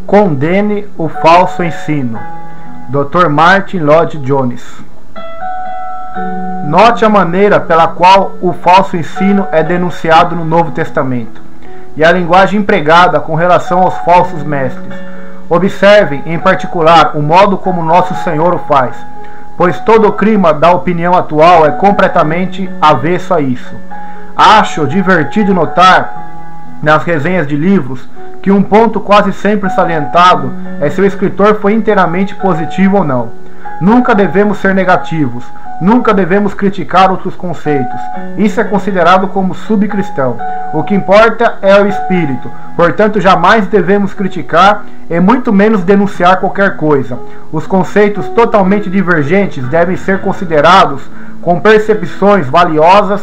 Condene o falso ensino. Dr. Martin Lloyd-Jones. Note a maneira pela qual o falso ensino é denunciado no Novo Testamento e a linguagem empregada com relação aos falsos mestres. Observem, em particular, o modo como nosso Senhor o faz, pois todo o clima da opinião atual é completamente avesso a isso. Acho divertido notar, nas resenhas de livros, que um ponto quase sempre salientado é se o escritor foi inteiramente positivo ou não. Nunca devemos ser negativos, nunca devemos criticar outros conceitos. Isso é considerado como subcristão. O que importa é o espírito, portanto jamais devemos criticar e muito menos denunciar qualquer coisa. Os conceitos totalmente divergentes devem ser considerados com percepções valiosas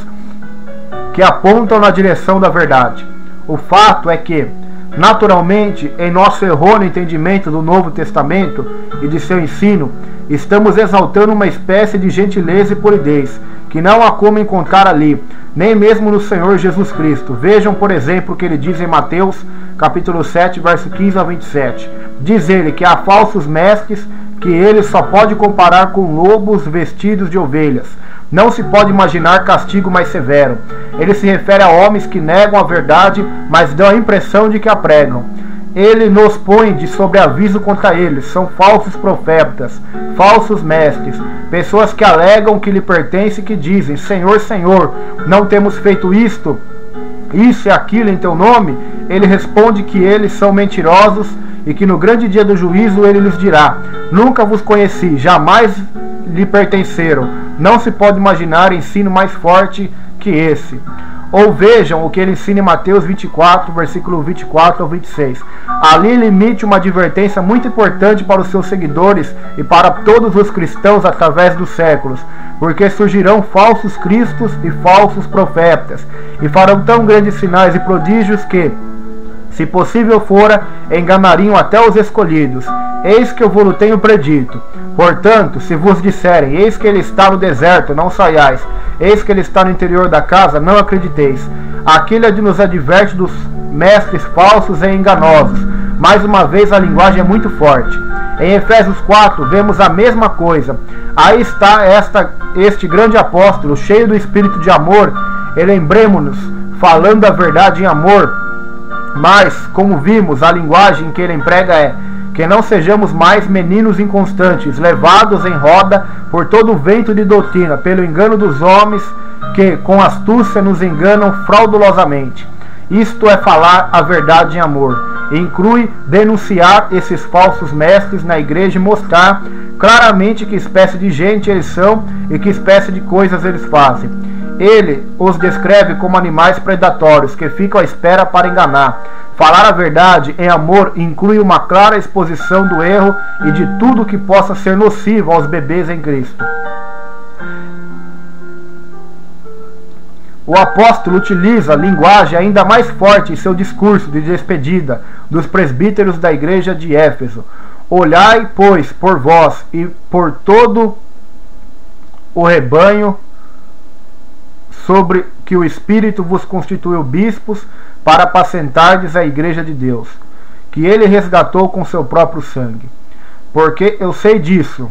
que apontam na direção da verdade. O fato é que, naturalmente, em nosso errôneo entendimento do Novo Testamento e de seu ensino, estamos exaltando uma espécie de gentileza e polidez que não há como encontrar ali, nem mesmo no Senhor Jesus Cristo. Vejam, por exemplo, o que ele diz em Mateus, capítulo 7, verso 15 a 27. Diz ele que há falsos mestres que ele só pode comparar com lobos vestidos de ovelhas. Não se pode imaginar castigo mais severo. Ele se refere a homens que negam a verdade, mas dão a impressão de que a pregam. Ele nos põe de sobreaviso contra eles. São falsos profetas, falsos mestres, pessoas que alegam que lhe pertence e que dizem: Senhor, Senhor, não temos feito isto, isso e aquilo em teu nome? Ele responde que eles são mentirosos e que no grande dia do juízo ele lhes dirá: nunca vos conheci, jamais lhe pertenceram. Não se pode imaginar ensino mais forte que esse. Ou vejam o que ele ensina em Mateus 24, versículo 24 ao 26. Ali ele emite uma advertência muito importante para os seus seguidores e para todos os cristãos através dos séculos, porque surgirão falsos cristos e falsos profetas, e farão tão grandes sinais e prodígios que, se possível fora, enganariam até os escolhidos. Eis que eu vos tenho predito. Portanto, se vos disserem: eis que ele está no deserto, não saiais; eis que ele está no interior da casa, não acrediteis. Aqui ele nos adverte dos mestres falsos e enganosos. Mais uma vez, a linguagem é muito forte. Em Efésios 4, vemos a mesma coisa. Aí está este grande apóstolo, cheio do espírito de amor, e lembremo-nos, falando a verdade em amor. Mas, como vimos, a linguagem que ele emprega é: que não sejamos mais meninos inconstantes, levados em roda por todo o vento de doutrina, pelo engano dos homens que com astúcia nos enganam fraudulosamente. Isto é falar a verdade em amor. Inclui denunciar esses falsos mestres na igreja e mostrar claramente que espécie de gente eles são e que espécie de coisas eles fazem. Ele os descreve como animais predatórios que ficam à espera para enganar. Falar a verdade em amor inclui uma clara exposição do erro e de tudo que possa ser nocivo aos bebês em Cristo. O apóstolo utiliza linguagem ainda mais forte em seu discurso de despedida dos presbíteros da igreja de Éfeso. Olhai, pois, por vós e por todo o rebanho sobre que o Espírito vos constituiu bispos para apacentardes a igreja de Deus, que ele resgatou com seu próprio sangue. Porque eu sei disso,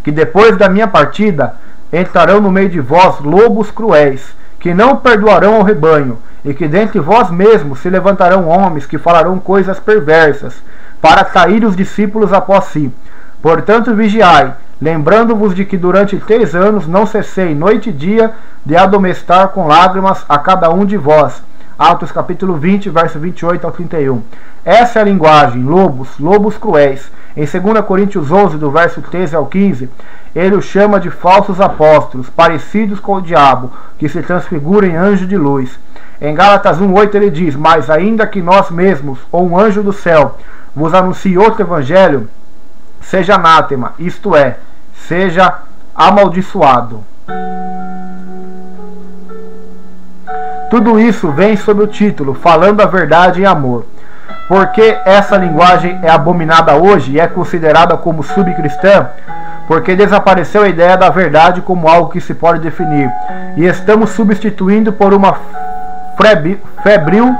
que depois da minha partida entrarão no meio de vós lobos cruéis, que não perdoarão ao rebanho, e que dentre vós mesmos se levantarão homens que falarão coisas perversas, para atrair os discípulos após si. Portanto, vigiai, lembrando-vos de que durante 3 anos não cessei noite e dia de admoestar com lágrimas a cada um de vós. Atos capítulo 20, verso 28 ao 31. Essa é a linguagem: lobos, lobos cruéis. Em 2 Coríntios 11, do verso 13 ao 15, ele o chama de falsos apóstolos, parecidos com o diabo, que se transfigura em anjo de luz. Em Gálatas 1,8 ele diz: mas ainda que nós mesmos, ou um anjo do céu, vos anuncie outro evangelho, seja anátema, isto é, seja amaldiçoado. Tudo isso vem sob o título Falando a Verdade em Amor. Por que essa linguagem é abominada hoje e é considerada como subcristã? Porque desapareceu a ideia da verdade como algo que se pode definir, e estamos substituindo por uma febril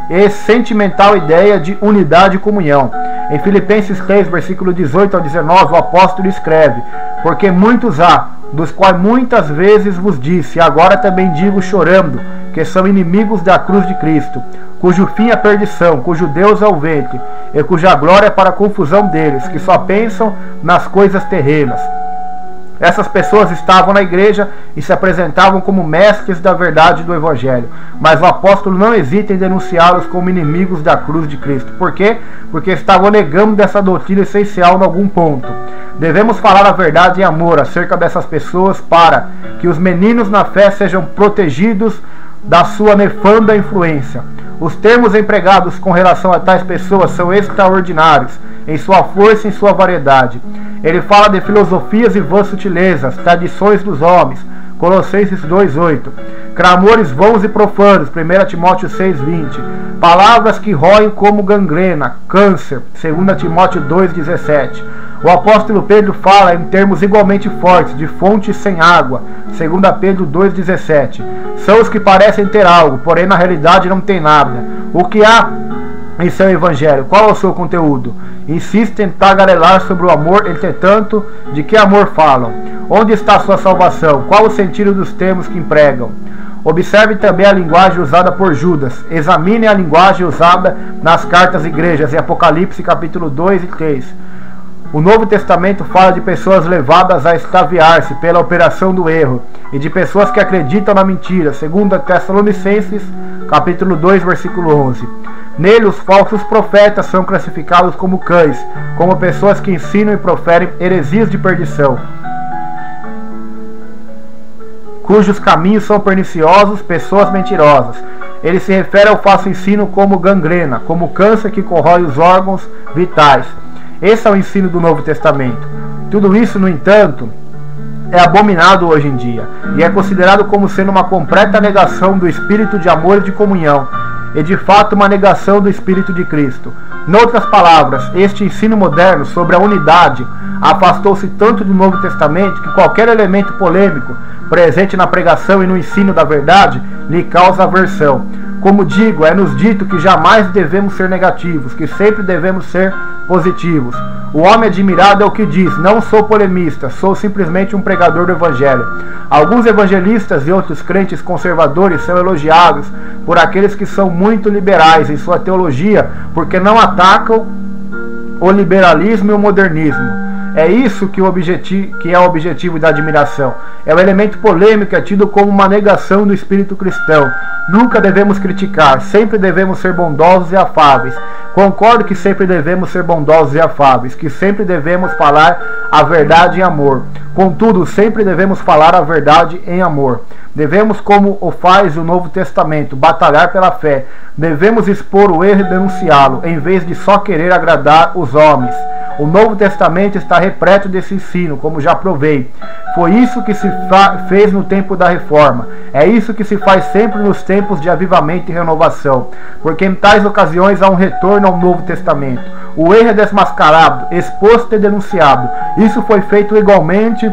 e sentimental ideia de unidade e comunhão. Em Filipenses 3, versículo 18 ao 19, o apóstolo escreve: porque muitos há, dos quais muitas vezes vos disse, e agora também digo chorando, que são inimigos da cruz de Cristo, cujo fim é a perdição, cujo Deus é o ventre, e cuja glória é para a confusão deles, que só pensam nas coisas terrenas. Essas pessoas estavam na igreja e se apresentavam como mestres da verdade do Evangelho. Mas o apóstolo não hesita em denunciá-los como inimigos da cruz de Cristo. Por quê? Porque estavam negando dessa doutrina essencial em algum ponto. Devemos falar a verdade em amor acerca dessas pessoas para que os meninos na fé sejam protegidos da sua nefanda influência. Os termos empregados com relação a tais pessoas são extraordinários em sua força e em sua variedade. Ele fala de filosofias e vãs sutilezas, tradições dos homens, Colossenses 2:8, clamores vãos e profanos, 1 Timóteo 6:20, palavras que roem como gangrena, câncer, 2 Timóteo 2:17. O apóstolo Pedro fala em termos igualmente fortes de fontes sem água, 2 Pedro 2:17. São os que parecem ter algo, porém na realidade não tem nada. O que há em seu evangelho? Qual é o seu conteúdo? Insistem em tagarelar sobre o amor, entretanto, de que amor falam? Onde está a sua salvação? Qual o sentido dos termos que empregam? Observe também a linguagem usada por Judas. Examine a linguagem usada nas cartas igrejas, em Apocalipse capítulo 2 e 3. O Novo Testamento fala de pessoas levadas a extraviar-se pela operação do erro e de pessoas que acreditam na mentira, segundo Tessalonicenses capítulo 2, versículo 11. Nele, os falsos profetas são classificados como cães, como pessoas que ensinam e proferem heresias de perdição, cujos caminhos são perniciosos, pessoas mentirosas. Ele se refere ao falso ensino como gangrena, como câncer que corrói os órgãos vitais. Esse é o ensino do Novo Testamento. Tudo isso, no entanto, é abominado hoje em dia e é considerado como sendo uma completa negação do espírito de amor e de comunhão, e de fato uma negação do Espírito de Cristo. Em outras palavras, este ensino moderno sobre a unidade afastou-se tanto do Novo Testamento que qualquer elemento polêmico presente na pregação e no ensino da verdade lhe causa aversão. Como digo, é-nos dito que jamais devemos ser negativos, que sempre devemos ser positivos. O homem admirado é o que diz: não sou polemista, sou simplesmente um pregador do Evangelho. Alguns evangelistas e outros crentes conservadores são elogiados por aqueles que são muito liberais em sua teologia, porque não atacam o liberalismo e o modernismo. É isso que é o objetivo da admiração. É o elemento polêmico que é tido como uma negação do espírito cristão. Nunca devemos criticar, sempre devemos ser bondosos e afáveis. Concordo que sempre devemos ser bondosos e afáveis, que sempre devemos falar a verdade em amor. Contudo, sempre devemos falar a verdade em amor. Devemos, como o faz o Novo Testamento, batalhar pela fé. Devemos expor o erro e denunciá-lo, em vez de só querer agradar os homens. O Novo Testamento está repleto desse ensino, como já provei. Foi isso que se fez no tempo da Reforma. É isso que se faz sempre nos tempos de avivamento e renovação, porque em tais ocasiões há um retorno ao Novo Testamento. O erro é desmascarado, exposto e denunciado. Isso foi feito igualmente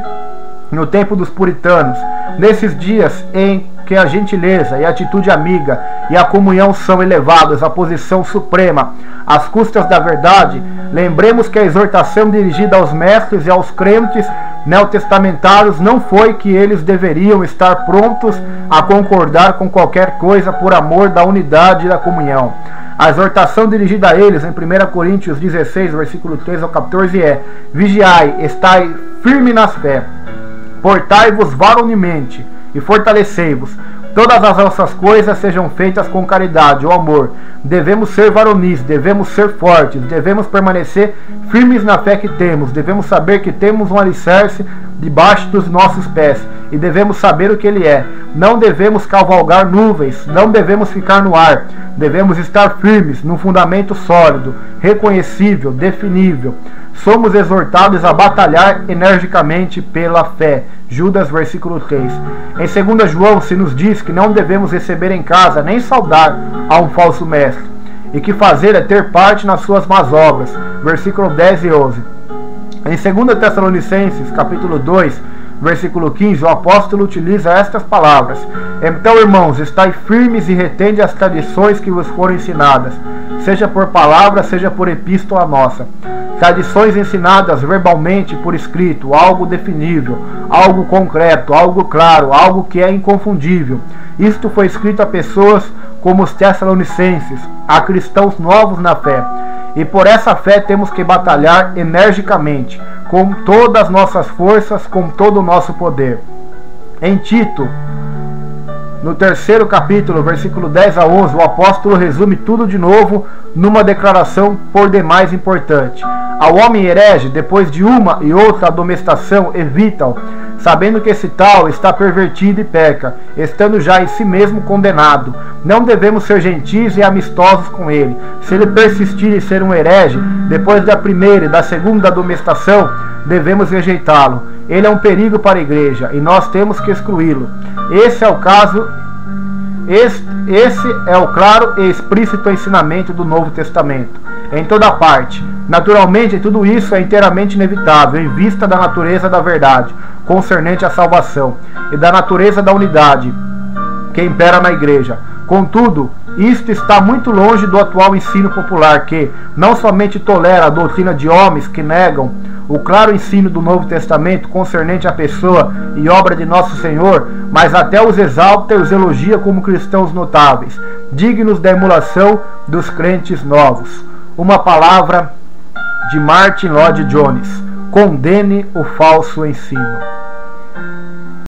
no tempo dos puritanos. Nesses dias em que a gentileza e a atitude amiga e a comunhão são elevadas à posição suprema, às custas da verdade, lembremos que a exortação dirigida aos mestres e aos crentes neotestamentários não foi que eles deveriam estar prontos a concordar com qualquer coisa por amor da unidade e da comunhão. A exortação dirigida a eles em 1 Coríntios 16, versículo 3 ao 14 é: vigiai, estai firme na fé, portai-vos varonilmente e fortalecei-vos. Todas as nossas coisas sejam feitas com caridade ou amor. Devemos ser varonis, devemos ser fortes, devemos permanecer firmes na fé que temos. Devemos saber que temos um alicerce debaixo dos nossos pés e devemos saber o que ele é. Não devemos cavalgar nuvens, não devemos ficar no ar. Devemos estar firmes num fundamento sólido, reconhecível, definível. Somos exortados a batalhar energicamente pela fé. Judas, versículo 3. Em 2 João se nos diz que não devemos receber em casa nem saudar a um falso mestre, e que fazer é ter parte nas suas más obras. Versículo 10 e 11. Em 2 Tessalonicenses, capítulo 2, versículo 15, o apóstolo utiliza estas palavras: então, irmãos, estai firmes e retende as tradições que vos foram ensinadas, seja por palavra, seja por epístola nossa. Tradições ensinadas verbalmente por escrito, algo definível, algo concreto, algo claro, algo que é inconfundível. Isto foi escrito a pessoas como os Tessalonicenses, a cristãos novos na fé. E por essa fé temos que batalhar energicamente, com todas as nossas forças, com todo o nosso poder. Em Tito, no 3º capítulo, versículo 10 a 11, o apóstolo resume tudo de novo numa declaração por demais importante. Ao homem herege, depois de uma e outra admoestação, evita-o, sabendo que esse tal está pervertido e peca, estando já em si mesmo condenado. Não devemos ser gentis e amistosos com ele. Se ele persistir em ser um herege, depois da primeira e da segunda admoestação, devemos rejeitá-lo. Ele é um perigo para a igreja e nós temos que excluí-lo. Esse é o claro e explícito ensinamento do Novo Testamento, em toda parte. Naturalmente, tudo isso é inteiramente inevitável, em vista da natureza da verdade concernente à salvação e da natureza da unidade que impera na igreja. Contudo, isto está muito longe do atual ensino popular, que não somente tolera a doutrina de homens que negam o claro ensino do Novo Testamento concernente à pessoa e obra de nosso Senhor, mas até os exalta e os elogia como cristãos notáveis, dignos da emulação dos crentes novos. Uma palavra de Martin Lloyd-Jones: condene o falso ensino.